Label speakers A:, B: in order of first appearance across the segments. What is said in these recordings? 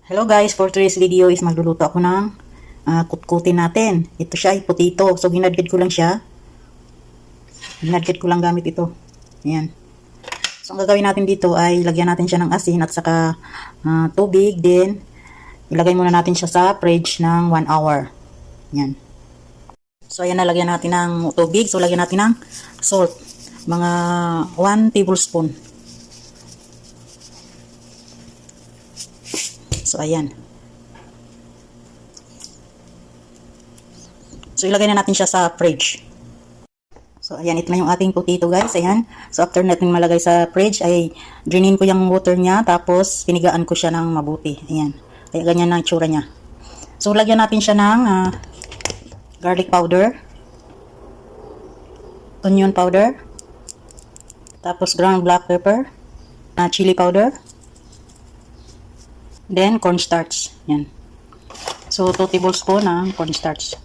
A: Hello guys, for today's video is magluluto ako ng kutkutin natin. Ito siya ay potato. So ginadgad ko lang siya. Ginadgad ko lang gamit ito. Ayan. So ang gagawin natin dito ay lagyan natin siya ng asin at saka tubig. Then ilagay muna natin siya sa fridge ng 1 hour. Ayan. So ayan, nalagyan natin ng tubig. So lagyan natin ng salt. Mga 1 tablespoon. So, ayan. So, ilagay na natin siya sa fridge. So, ayan. Ito na yung ating potato, guys. Ayan. So, after natin malagay sa fridge, ay drainin ko yung water niya. Tapos, pinigaan ko siya ng mabuti. Ayan. Kaya ganyan na itsura niya. So, lagyan natin siya ng garlic powder. Onion powder. Tapos, ground black pepper. Chili powder. Then, cornstarch. Yan. So, 2 tablespoon ng cornstarch.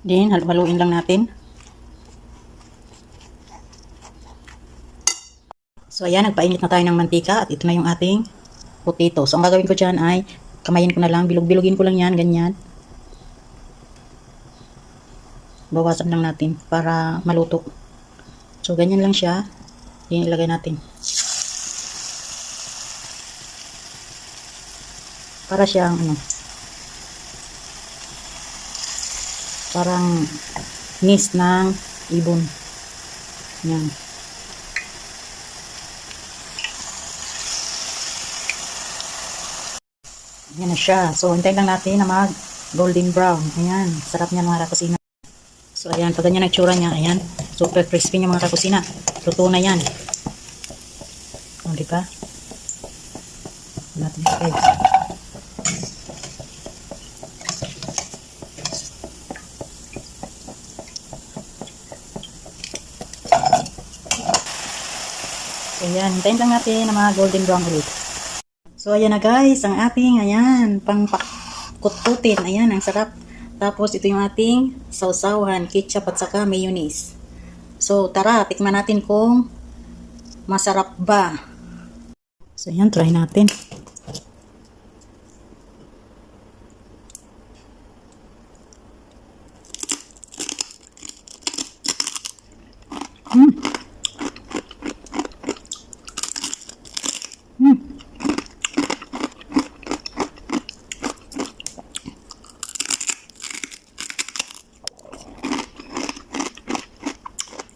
A: Then, haluin lang natin. So, ayan. Nagpainit na tayo ng mantika. At ito na yung ating potato. So, ang gagawin ko dyan ay kamayin ko na lang. Bilog-bilogin ko lang yan. Ganyan. Bawasan lang natin para maluto. So, ganyan lang siya. Then, ilagay natin. Para siyang parang nis ng ibon. Yan. Yan na siya. So, hintayin lang natin na mag golden brown. Ayan. Sarap niya mga kakusina. So, ayan. Pag ganyan ang tsura niya. Ayan. Super crispy niya mga kakusina. Luto na yan. O, diba? Natin okay. Ayan, hintayin lang natin na mga golden brown ulit. So, ayan na guys, ang ating, ayan, pangkutkutin. Ayan, ang sarap. Tapos, ito yung ating sausawan, ketchup at saka mayonnaise. So, tara, tikman natin kung masarap ba. So, ayan, try natin.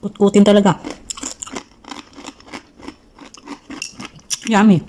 A: Kutkutin talaga. Yummy.